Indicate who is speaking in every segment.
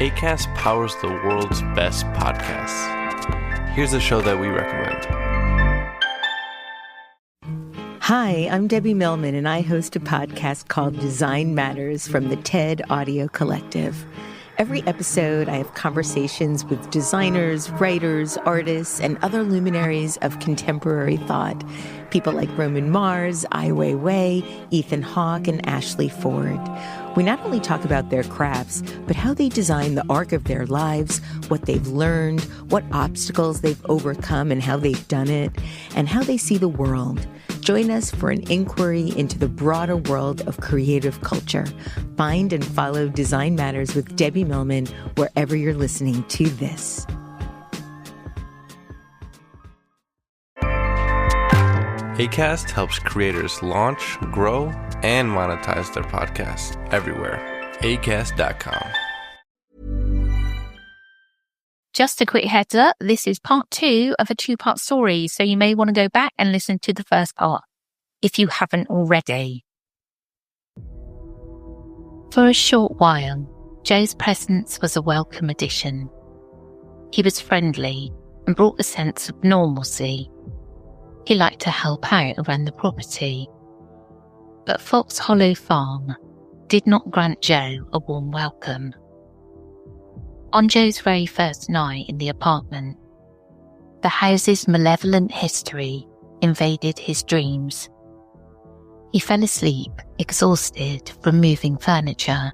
Speaker 1: Acast powers the world's best podcasts. Here's a show that we recommend.
Speaker 2: Hi, I'm Debbie Millman, and I host a podcast called Design Matters from the TED Audio Collective. Every episode, I have conversations with designers, writers, artists, and other luminaries of contemporary thought. People like Roman Mars, Ai Weiwei, Ethan Hawke, and Ashley Ford. We not only talk about their crafts, but how they design the arc of their lives, what they've learned, what obstacles they've overcome and how they've done it, and how they see the world. Join us for an inquiry into the broader world of creative culture. Find and follow Design Matters with Debbie Millman wherever you're listening to this.
Speaker 1: Acast helps creators launch, grow, and monetize their podcasts everywhere. Acast.com.
Speaker 3: Just a quick heads up, this is part 2 of a 2-part story, so you may want to go back and listen to the first part, if you haven't already. For a short while, Joe's presence was a welcome addition. He was friendly and brought a sense of normalcy. He liked to help out around the property. But Fox Hollow Farm did not grant Joe a warm welcome. On Joe's very first night in the apartment, the house's malevolent history invaded his dreams. He fell asleep, exhausted from moving furniture,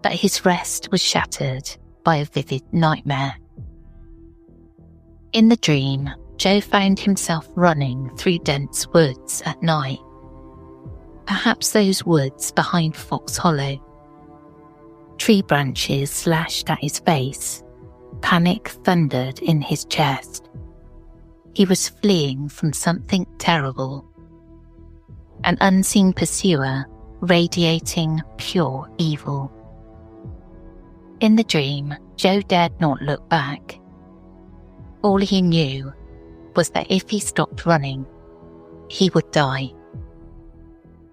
Speaker 3: but his rest was shattered by a vivid nightmare. In the dream, Joe found himself running through dense woods at night. Perhaps those woods behind Fox Hollow. Tree branches slashed at his face. Panic thundered in his chest. He was fleeing from something terrible. An unseen pursuer radiating pure evil. In the dream, Joe dared not look back. All he knew was that if he stopped running, he would die.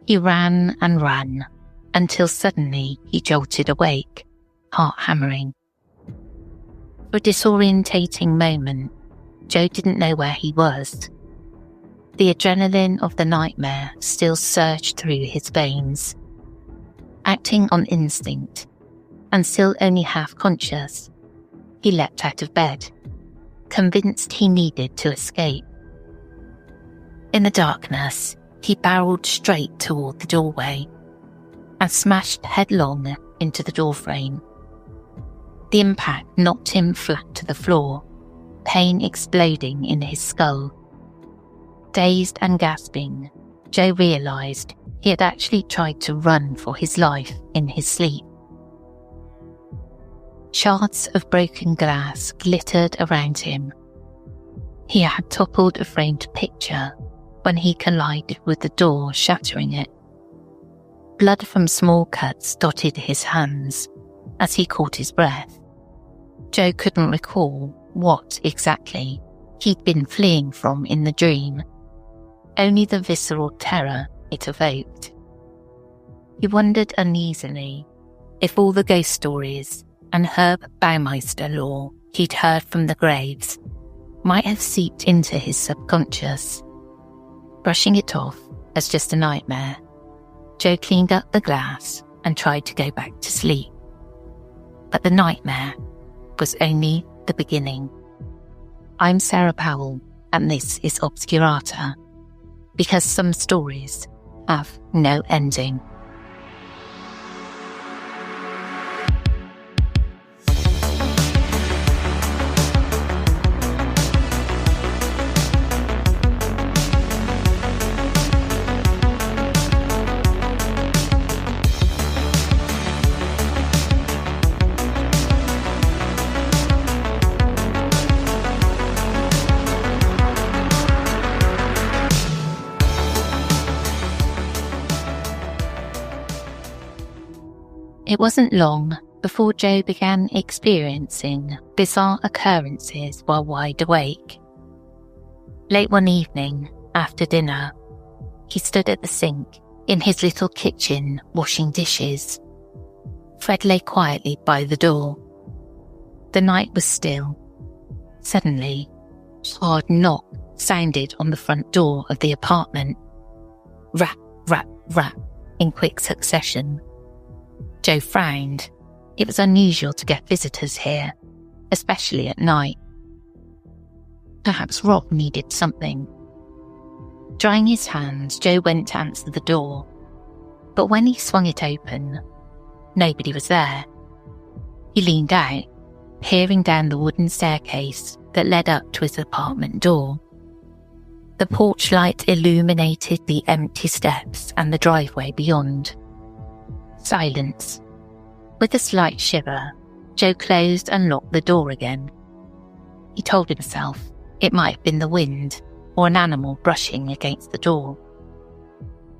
Speaker 3: He ran and ran, until suddenly he jolted awake, heart hammering. For a disorientating moment, Joe didn't know where he was. The adrenaline of the nightmare still surged through his veins. Acting on instinct, and still only half conscious, he leapt out of bed, convinced he needed to escape. In the darkness, he barreled straight toward the doorway and smashed headlong into the doorframe. The impact knocked him flat to the floor, pain exploding in his skull. Dazed and gasping, Joe realized he had actually tried to run for his life in his sleep. Shards of broken glass glittered around him. He had toppled a framed picture when he collided with the door, shattering it. Blood from small cuts dotted his hands as he caught his breath. Joe couldn't recall what exactly he'd been fleeing from in the dream, only the visceral terror it evoked. He wondered uneasily if all the ghost stories and Herb Baumeister lore he'd heard from the graves might have seeped into his subconscious. Brushing it off as just a nightmare, Joe cleaned up the glass and tried to go back to sleep. But the nightmare was only the beginning. I'm Sarah Powell, and this is Obscurata, because some stories have no ending. It wasn't long before Joe began experiencing bizarre occurrences while wide awake. Late one evening, after dinner, he stood at the sink in his little kitchen washing dishes. Fred lay quietly by the door, The night was still. Suddenly, a hard knock sounded on the front door of the apartment. Rap, rap, rap, in quick succession. Joe frowned. It was unusual to get visitors here, especially at night. Perhaps Rob needed something. Drying his hands, Joe went to answer the door. But when he swung it open, nobody was there. He leaned out, peering down the wooden staircase that led up to his apartment door. The porch light illuminated the empty steps and the driveway beyond. Silence. With a slight shiver, Joe closed and locked the door again. He told himself it might have been the wind or an animal brushing against the door.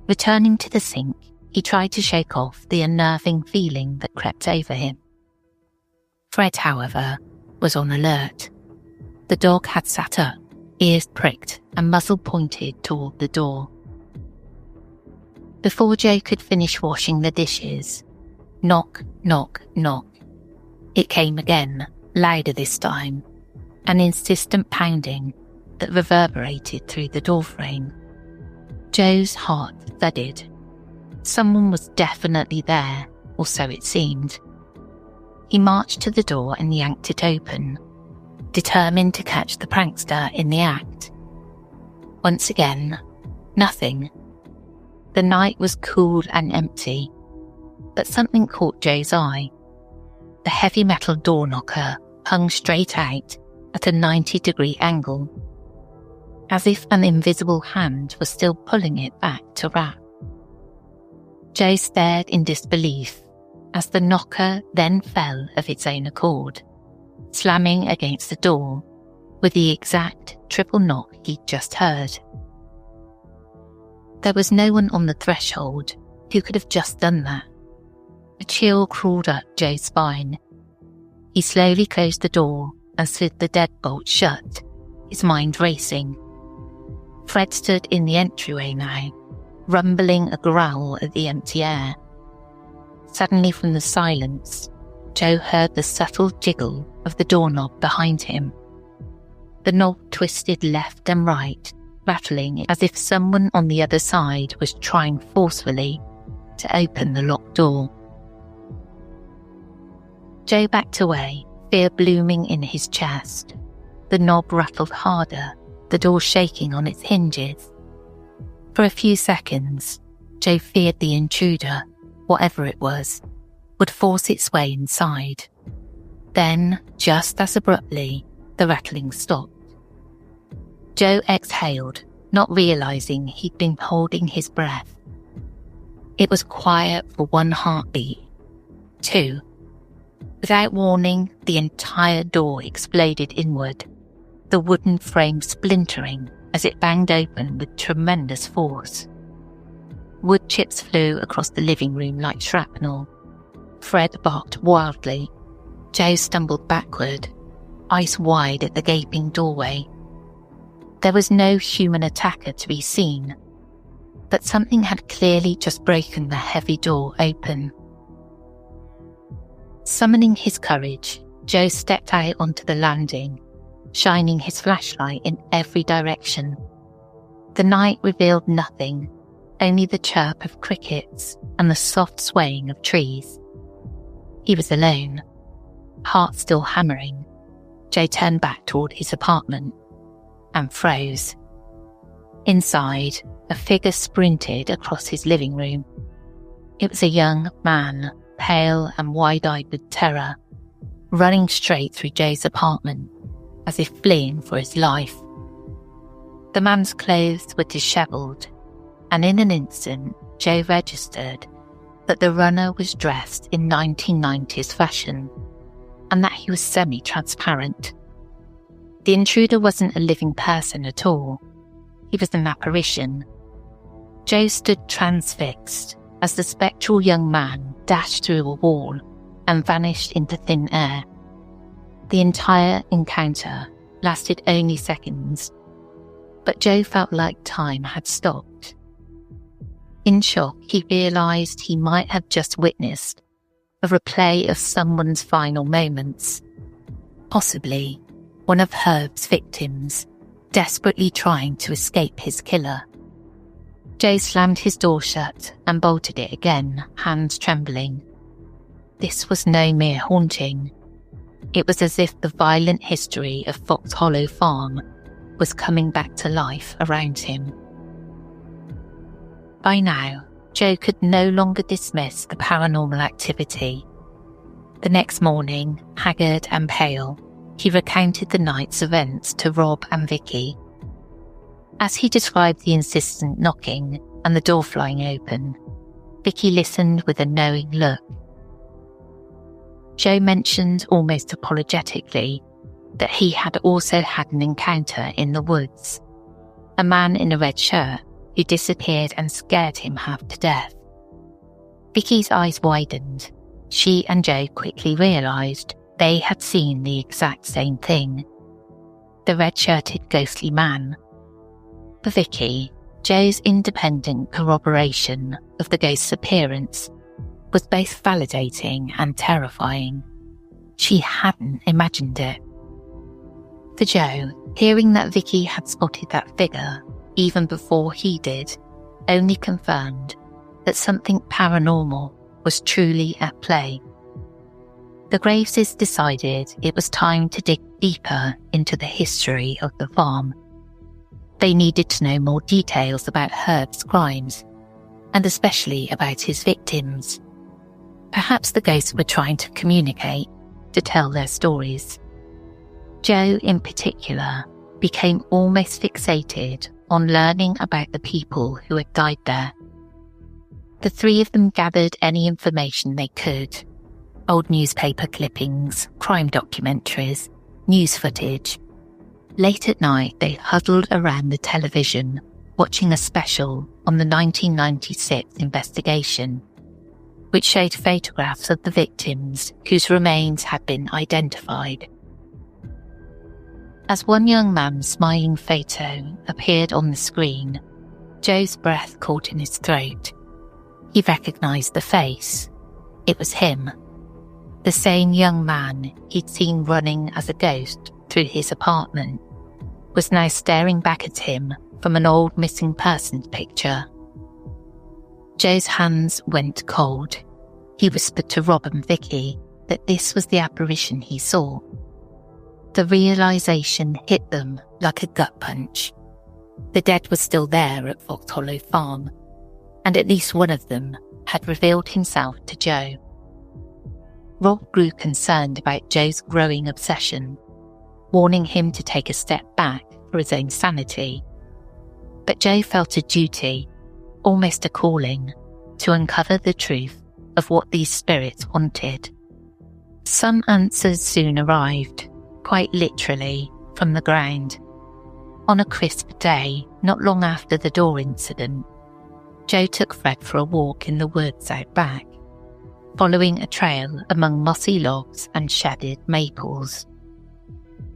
Speaker 3: Returning to the sink, he tried to shake off the unnerving feeling that crept over him. Fred, however, was on alert. The dog had sat up, ears pricked and muzzle pointed toward the door. Before Joe could finish washing the dishes, knock, knock, knock. It came again, louder this time, an insistent pounding that reverberated through the doorframe. Joe's heart thudded. Someone was definitely there, or so it seemed. He marched to the door and yanked it open, determined to catch the prankster in the act. Once again, nothing. The night was cool and empty, but something caught Joe's eye. The heavy metal door knocker hung straight out at a 90-degree angle, as if an invisible hand was still pulling it back to rap. Joe stared in disbelief as the knocker then fell of its own accord, slamming against the door with the exact triple knock he'd just heard. There was no one on the threshold who could have just done that. A chill crawled up Joe's spine. He slowly closed the door and slid the deadbolt shut, his mind racing. Fred stood in the entryway now, rumbling a growl at the empty air. Suddenly from the silence, Joe heard the subtle jiggle of the doorknob behind him. The knob twisted left and right, rattling as if someone on the other side was trying forcefully to open the locked door. Joe backed away, fear blooming in his chest. The knob rattled harder, the door shaking on its hinges. For a few seconds, Joe feared the intruder, whatever it was, would force its way inside. Then, just as abruptly, the rattling stopped. Joe exhaled, not realizing he'd been holding his breath. It was quiet for one heartbeat. 2. Without warning, the entire door exploded inward, the wooden frame splintering as it banged open with tremendous force. Wood chips flew across the living room like shrapnel. Fred barked wildly. Joe stumbled backward, eyes wide at the gaping doorway. There was no human attacker to be seen, but something had clearly just broken the heavy door open. Summoning his courage, Joe stepped out onto the landing, shining his flashlight in every direction. The night revealed nothing, only the chirp of crickets and the soft swaying of trees. He was alone, heart still hammering. Joe turned back toward his apartment and froze. Inside, a figure sprinted across his living room. It was a young man, pale and wide-eyed with terror, running straight through Joe's apartment, as if fleeing for his life. The man's clothes were dishevelled, and in an instant, Joe registered that the runner was dressed in 1990s fashion, and that he was semi-transparent. The intruder wasn't a living person at all. He was an apparition. Joe stood transfixed as the spectral young man dashed through a wall and vanished into thin air. The entire encounter lasted only seconds, but Joe felt like time had stopped. In shock, he realised he might have just witnessed a replay of someone's final moments. possibly one of Herb's victims, desperately trying to escape his killer. Joe slammed his door shut and bolted it again, hands trembling. This was no mere haunting. It was as if the violent history of Fox Hollow Farm was coming back to life around him. By now, Joe could no longer dismiss the paranormal activity. The next morning, haggard and pale, he recounted the night's events to Rob and Vicky. As he described the insistent knocking and the door flying open, Vicky listened with a knowing look. Joe mentioned almost apologetically that he had also had an encounter in the woods. A man in a red shirt who disappeared and scared him half to death. Vicky's eyes widened. She and Joe quickly realised they had seen the exact same thing. The red-shirted ghostly man. For Vicky, Joe's independent corroboration of the ghost's appearance was both validating and terrifying. She hadn't imagined it. For Joe, hearing that Vicky had spotted that figure even before he did only confirmed that something paranormal was truly at play. The Graveses decided it was time to dig deeper into the history of the farm. They needed to know more details about Herb's crimes, and especially about his victims. Perhaps the ghosts were trying to communicate, to tell their stories. Joe, in particular, became almost fixated on learning about the people who had died there. The three of them gathered any information they could: old newspaper clippings, crime documentaries, news footage. Late at night, they huddled around the television, watching a special on the 1996 investigation, which showed photographs of the victims whose remains had been identified. As one young man's smiling photo appeared on the screen, Joe's breath caught in his throat. He recognised the face. It was him. The same young man he'd seen running as a ghost through his apartment was now staring back at him from an old missing persons picture. Joe's hands went cold. He whispered to Rob and Vicky that this was the apparition he saw. The realisation hit them like a gut punch. The dead was still there at Fox Hollow Farm, and at least one of them had revealed himself to Joe. Rob grew concerned about Joe's growing obsession, warning him to take a step back for his own sanity. But Joe felt a duty, almost a calling, to uncover the truth of what these spirits wanted. Some answers soon arrived, quite literally, from the ground. On a crisp day, not long after the door incident, Joe took Fred for a walk in the woods out back, following a trail among mossy logs and shaded maples.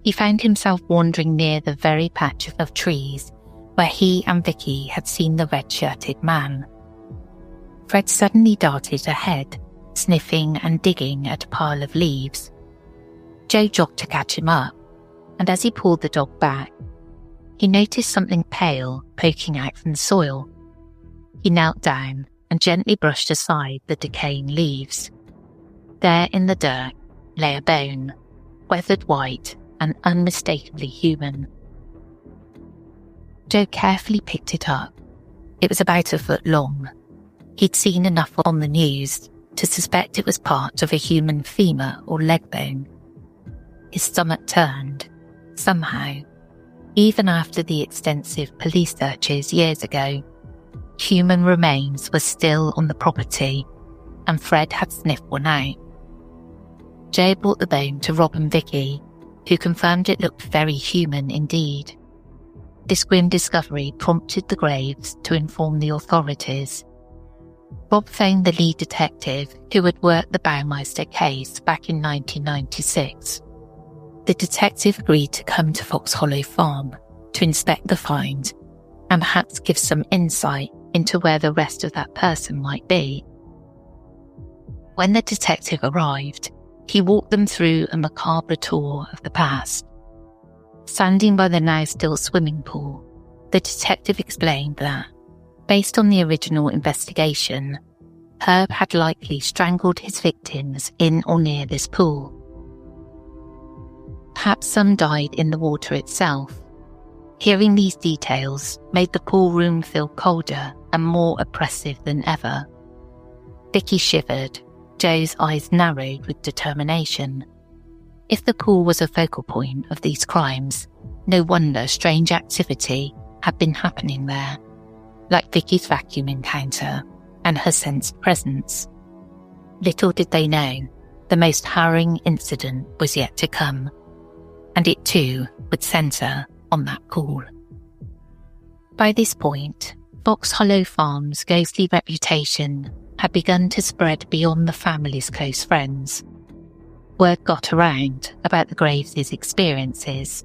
Speaker 3: He found himself wandering near the very patch of trees where he and Vicky had seen the red-shirted man. Fred suddenly darted ahead, sniffing and digging at a pile of leaves. Joe jogged to catch him up, and as he pulled the dog back, he noticed something pale poking out from the soil. He knelt down and gently brushed aside the decaying leaves. There in the dirt lay a bone, weathered white and unmistakably human. Joe carefully picked it up. It was about a foot long. He'd seen enough on the news to suspect it was part of a human femur or leg bone. His stomach turned, somehow. Even after the extensive police searches years ago, human remains were still on the property, and Fred had sniffed one out. Joe brought the bone to Rob and Vicky, who confirmed it looked very human indeed. This grim discovery prompted the Graves to inform the authorities. Rob phoned the lead detective who had worked the Baumeister case back in 1996. The detective agreed to come to Fox Hollow Farm to inspect the find and perhaps give some insight into where the rest of that person might be. When the detective arrived, he walked them through a macabre tour of the past. Standing by the now still swimming pool, the detective explained that, based on the original investigation, Herb had likely strangled his victims in or near this pool. Perhaps some died in the water itself. Hearing these details made the pool room feel colder and more oppressive than ever. Vicky shivered, Joe's eyes narrowed with determination. If the pool was a focal point of these crimes, no wonder strange activity had been happening there, like Vicky's vacuum encounter and her sensed presence. Little did they know, the most harrowing incident was yet to come, and it too would centre on that pool. By this point, Fox Hollow Farm's ghostly reputation had begun to spread beyond the family's close friends. Word got around about the Graves' experiences.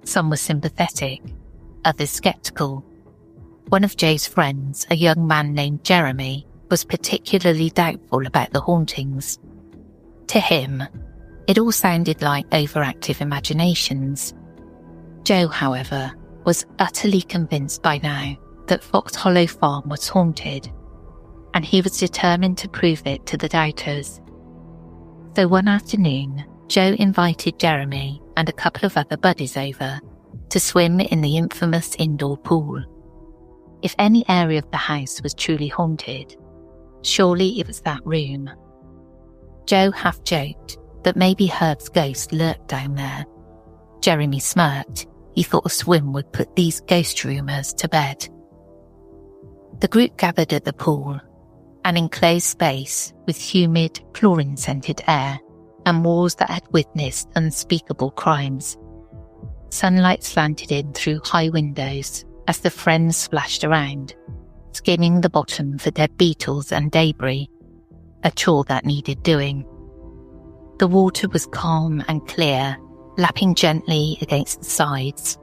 Speaker 3: Some were sympathetic, others sceptical. One of Joe's friends, a young man named Jeremy, was particularly doubtful about the hauntings. To him, it all sounded like overactive imaginations. Joe, however, was utterly convinced by now that Fox Hollow Farm was haunted, and he was determined to prove it to the doubters. So one afternoon, Joe invited Jeremy and a couple of other buddies over to swim in the infamous indoor pool. If any area of the house was truly haunted, surely it was that room. Joe half joked that maybe Herb's ghost lurked down there. Jeremy smirked. He thought a swim would put these ghost rumours to bed. The group gathered at the pool, an enclosed space with humid, chlorine-scented air and walls that had witnessed unspeakable crimes. Sunlight slanted in through high windows as the friends splashed around, skimming the bottom for dead beetles and debris, a chore that needed doing. The water was calm and clear, lapping gently against the sides.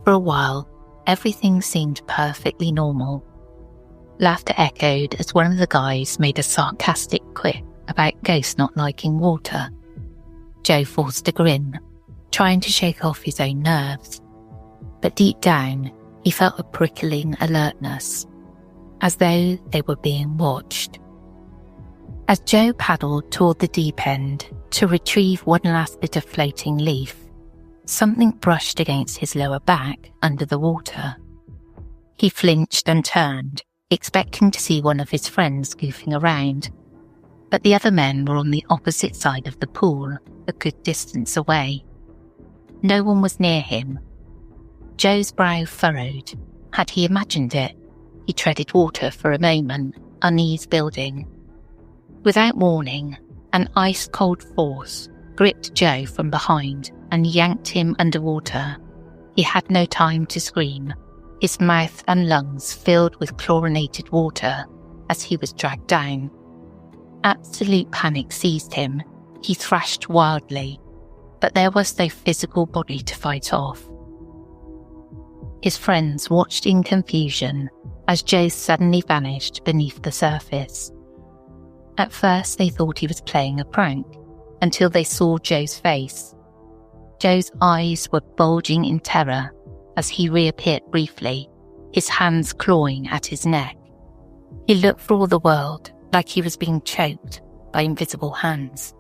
Speaker 3: For a while, everything seemed perfectly normal. Laughter echoed as one of the guys made a sarcastic quip about ghosts not liking water. Joe forced a grin, trying to shake off his own nerves. But deep down, he felt a prickling alertness, as though they were being watched. As Joe paddled toward the deep end to retrieve one last bit of floating leaf, something brushed against his lower back under the water. He flinched and turned, expecting to see one of his friends goofing around, but the other men were on the opposite side of the pool, a good distance away. No one was near him. Joe's brow furrowed. Had he imagined it? He treaded water for a moment, unease building. Without warning, an ice-cold force gripped Joe from behind and yanked him underwater. He had no time to scream, his mouth and lungs filled with chlorinated water as he was dragged down. Absolute panic seized him. He thrashed wildly, but there was no physical body to fight off. His friends watched in confusion as Joe suddenly vanished beneath the surface. At first they thought he was playing a prank, until they saw Joe's face. Joe's eyes were bulging in terror as he reappeared briefly, his hands clawing at his neck. He looked for all the world like he was being choked by invisible hands.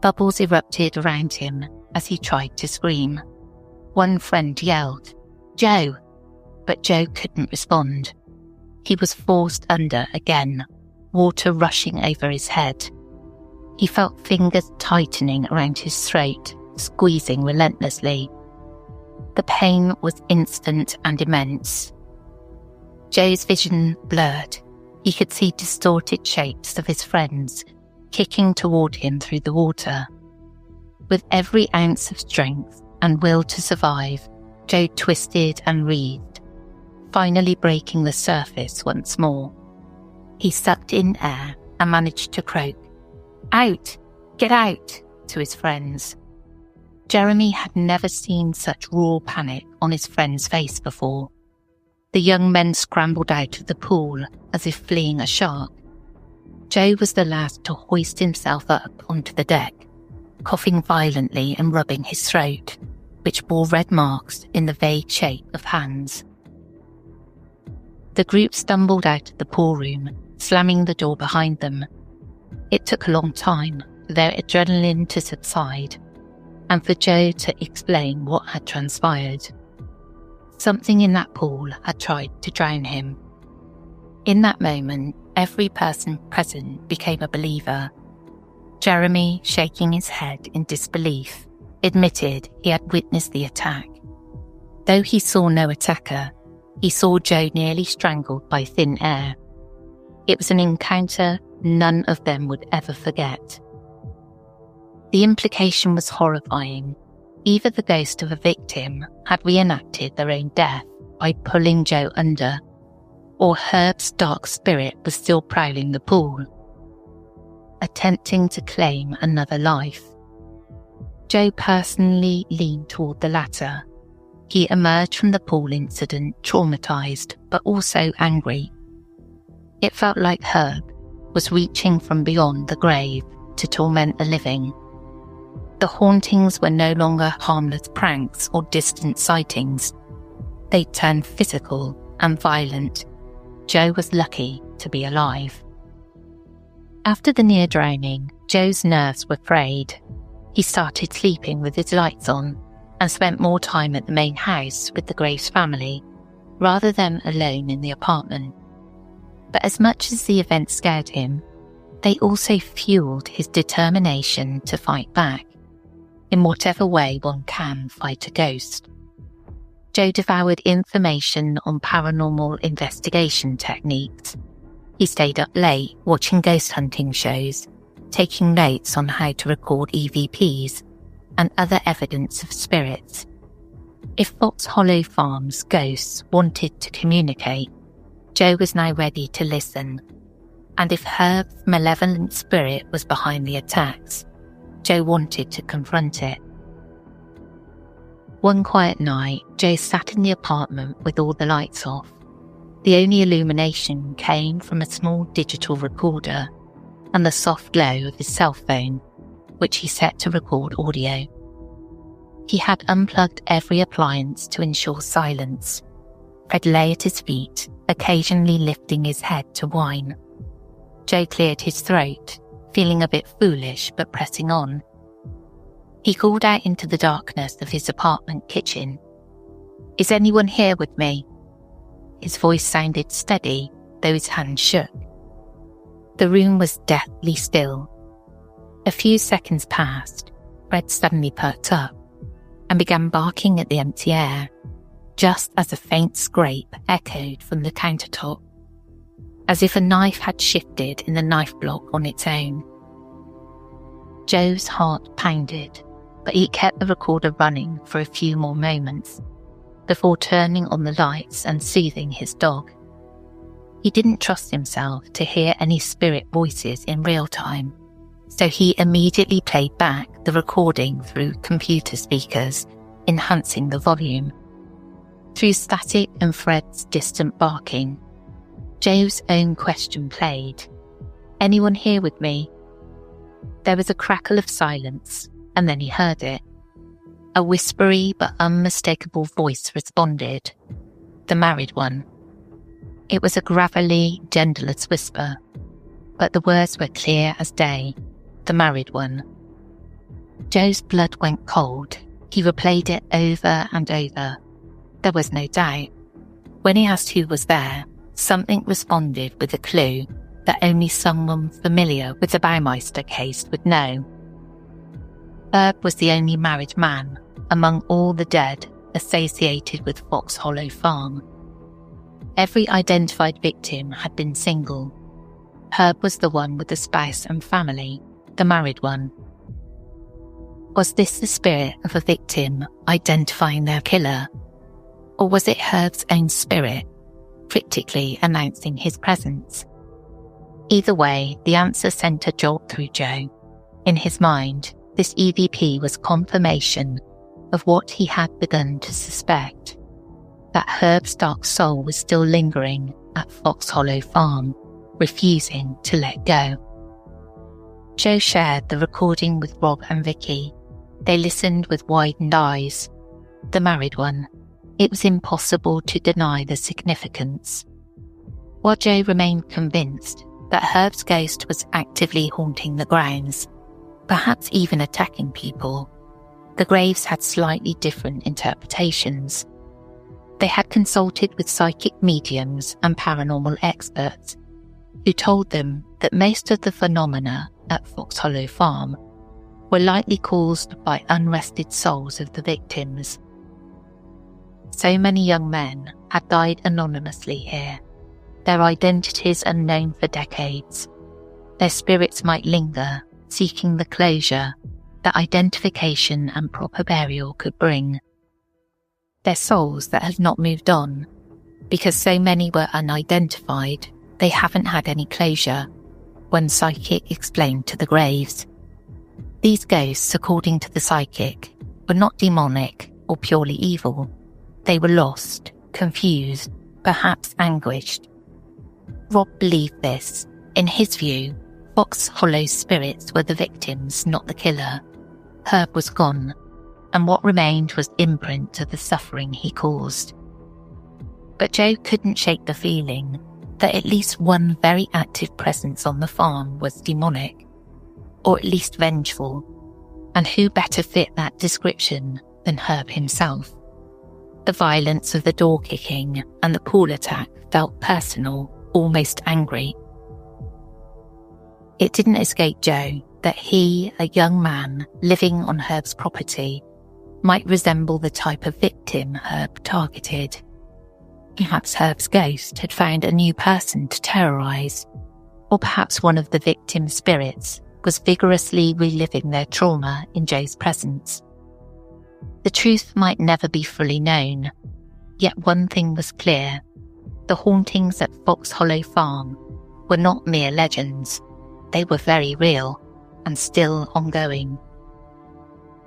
Speaker 3: Bubbles erupted around him as he tried to scream. One friend yelled, "Joe!" but Joe couldn't respond. He was forced under again, water rushing over his head. He felt fingers tightening around his throat, squeezing relentlessly. The pain was instant and immense. Joe's vision blurred. He could see distorted shapes of his friends kicking toward him through the water. With every ounce of strength and will to survive, Joe twisted and writhed, finally breaking the surface once more. He sucked in air and managed to croak, "Out! Get out!" to his friends. Jeremy had never seen such raw panic on his friend's face before. The young men scrambled out of the pool as if fleeing a shark. Joe was the last to hoist himself up onto the deck, coughing violently and rubbing his throat, which bore red marks in the vague shape of hands. The group stumbled out of the pool room, slamming the door behind them. It took a long time for their adrenaline to subside, and for Joe to explain what had transpired. Something in that pool had tried to drown him. In that moment, every person present became a believer. Jeremy, shaking his head in disbelief, admitted he had witnessed the attack. Though he saw no attacker, he saw Joe nearly strangled by thin air. It was an encounter none of them would ever forget. The implication was horrifying. Either the ghost of a victim had reenacted their own death by pulling Joe under, or Herb's dark spirit was still prowling the pool, attempting to claim another life. Joe personally leaned toward the latter. He emerged from the pool incident traumatized, but also angry. It felt like Herb was reaching from beyond the grave to torment the living. The hauntings were no longer harmless pranks or distant sightings. They turned physical and violent. Joe was lucky to be alive. After the near drowning, Joe's nerves were frayed. He started sleeping with his lights on and spent more time at the main house with the Graves family, rather than alone in the apartment. But as much as the event scared him, they also fueled his determination to fight back, in whatever way one can fight a ghost. Joe devoured information on paranormal investigation techniques. He stayed up late watching ghost hunting shows, taking notes on how to record EVPs and other evidence of spirits. If Fox Hollow Farm's ghosts wanted to communicate, Joe was now ready to listen. And if Herb's malevolent spirit was behind the attacks, Joe wanted to confront it. One quiet night, Joe sat in the apartment with all the lights off. The only illumination came from a small digital recorder and the soft glow of his cell phone, which he set to record audio. He had unplugged every appliance to ensure silence. Fred lay at his feet, occasionally lifting his head to whine. Joe cleared his throat, feeling a bit foolish but pressing on. He called out into the darkness of his apartment kitchen. "Is anyone here with me?" His voice sounded steady, though his hand shook. The room was deathly still. A few seconds passed. Fred suddenly perked up and began barking at the empty air, just as a faint scrape echoed from the countertop, as if a knife had shifted in the knife block on its own. Joe's heart pounded, but he kept the recorder running for a few more moments before turning on the lights and soothing his dog. He didn't trust himself to hear any spirit voices in real time, so he immediately played back the recording through computer speakers, enhancing the volume. Through static and Fred's distant barking, Joe's own question played. "Anyone here with me?" There was a crackle of silence, and then he heard it. A whispery but unmistakable voice responded. The married one. It was a gravelly, genderless whisper, but the words were clear as day. The married one. Joe's blood went cold. He replayed it over and over. There was no doubt. When he asked who was there, something responded with a clue that only someone familiar with the Baumeister case would know. Herb was the only married man among all the dead associated with Fox Hollow Farm. Every identified victim had been single. Herb was the one with the spouse and family, the married one. Was this the spirit of a victim identifying their killer? Or was it Herb's own spirit, cryptically announcing his presence? Either way, the answer sent a jolt through Joe. In his mind, this EVP was confirmation of what he had begun to suspect, that Herb's dark soul was still lingering at Fox Hollow Farm, refusing to let go. Joe shared the recording with Rob and Vicky. They listened with widened eyes. The married one. It was impossible to deny the significance. While Joe remained convinced that Herb's ghost was actively haunting the grounds, perhaps even attacking people, the Graves had slightly different interpretations. They had consulted with psychic mediums and paranormal experts, who told them that most of the phenomena at Fox Hollow Farm were likely caused by unrested souls of the victims. So many young men had died anonymously here, their identities unknown for decades. Their spirits might linger, seeking the closure that identification and proper burial could bring. Their souls that had not moved on, because so many were unidentified, they haven't had any closure, one psychic explained to the Graves. These ghosts, according to the psychic, were not demonic or purely evil. They were lost, confused, perhaps anguished. Rob believed this. In his view, Fox Hollow's spirits were the victims, not the killer. Herb was gone, and what remained was imprint of the suffering he caused. But Joe couldn't shake the feeling that at least one very active presence on the farm was demonic, or at least vengeful, and who better fit that description than Herb himself? The violence of the door kicking and the pool attack felt personal, almost angry. It didn't escape Joe that he, a young man living on Herb's property, might resemble the type of victim Herb targeted. Perhaps Herb's ghost had found a new person to terrorise, or perhaps one of the victim's spirits was vigorously reliving their trauma in Joe's presence. The truth might never be fully known, yet one thing was clear. The hauntings at Fox Hollow Farm were not mere legends. They were very real and still ongoing.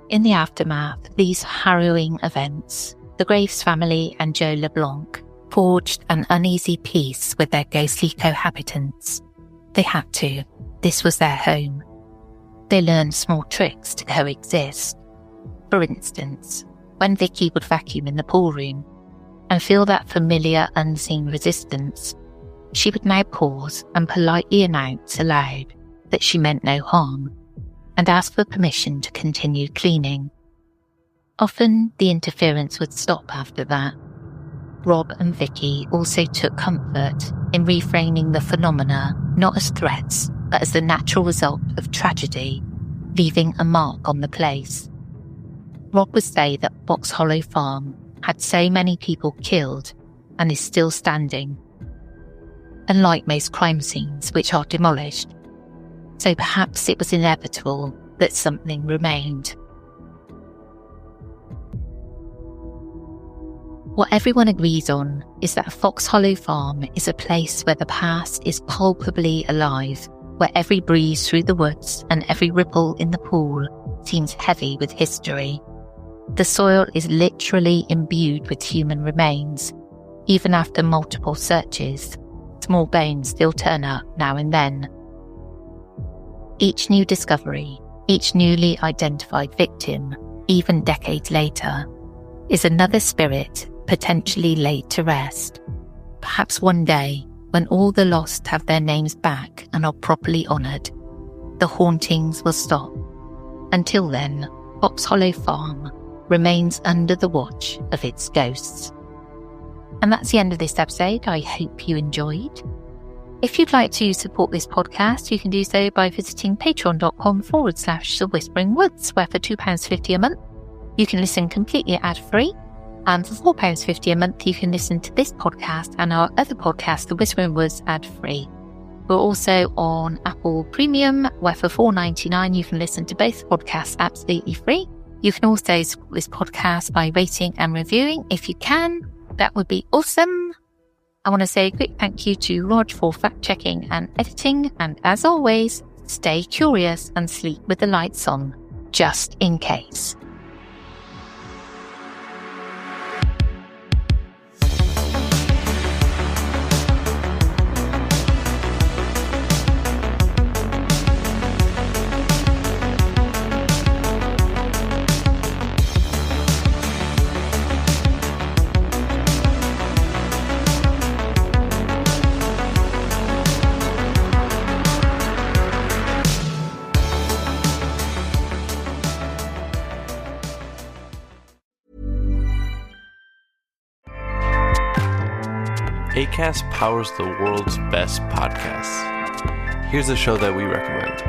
Speaker 3: In the aftermath of these harrowing events, the Graves family and Joe LeBlanc forged an uneasy peace with their ghostly cohabitants. They had to. This was their home. They learned small tricks to coexist. For instance, when Vicky would vacuum in the pool room and feel that familiar unseen resistance, she would now pause and politely announce aloud that she meant no harm and ask for permission to continue cleaning. Often the interference would stop after that. Rob and Vicky also took comfort in reframing the phenomena not as threats but as the natural result of tragedy, leaving a mark on the place. Rob would say that Fox Hollow Farm had so many people killed and is still standing, unlike most crime scenes which are demolished. So perhaps it was inevitable that something remained. What everyone agrees on is that Fox Hollow Farm is a place where the past is palpably alive, where every breeze through the woods and every ripple in the pool seems heavy with history. The soil is literally imbued with human remains. Even after multiple searches, small bones still turn up now and then. Each new discovery, each newly identified victim, even decades later, is another spirit potentially laid to rest. Perhaps one day, when all the lost have their names back and are properly honoured, the hauntings will stop. Until then, Fox Hollow Farm remains under the watch of its ghosts. And that's the end of this episode. I hope you enjoyed. If you'd like to support this podcast, you can do so by visiting patreon.com/The Whispering Woods, where for £2.50 a month, you can listen completely ad-free. And for £4.50 a month, you can listen to this podcast and our other podcast, The Whispering Woods, ad-free. We're also on Apple Premium, where for $4.99 you can listen to both podcasts absolutely free. You can also support this podcast by rating and reviewing if you can. That would be awesome. I want to say a quick thank you to Rog for fact-checking and editing. And as always, stay curious and sleep with the lights on, just in case.
Speaker 1: Acast powers the world's best podcasts. Here's a show that we recommend.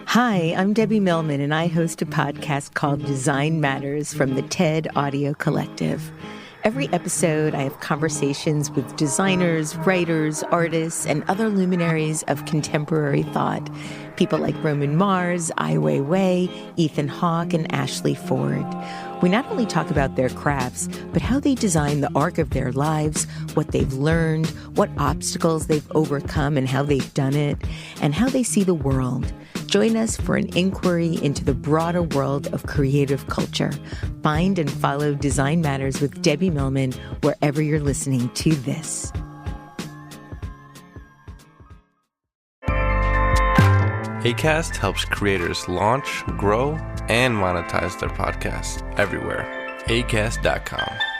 Speaker 2: Hi, I'm Debbie Millman, and I host a podcast called Design Matters from the TED Audio Collective. Every episode, I have conversations with designers, writers, artists, and other luminaries of contemporary thought. People like Roman Mars, Ai Weiwei, Ethan Hawke, and Ashley Ford. We not only talk about their crafts, but how they design the arc of their lives, what they've learned, what obstacles they've overcome and how they've done it, and how they see the world. Join us for an inquiry into the broader world of creative culture. Find and follow Design Matters with Debbie Millman wherever you're listening to this.
Speaker 1: Acast helps creators launch, grow, and monetize their podcasts everywhere. Acast.com.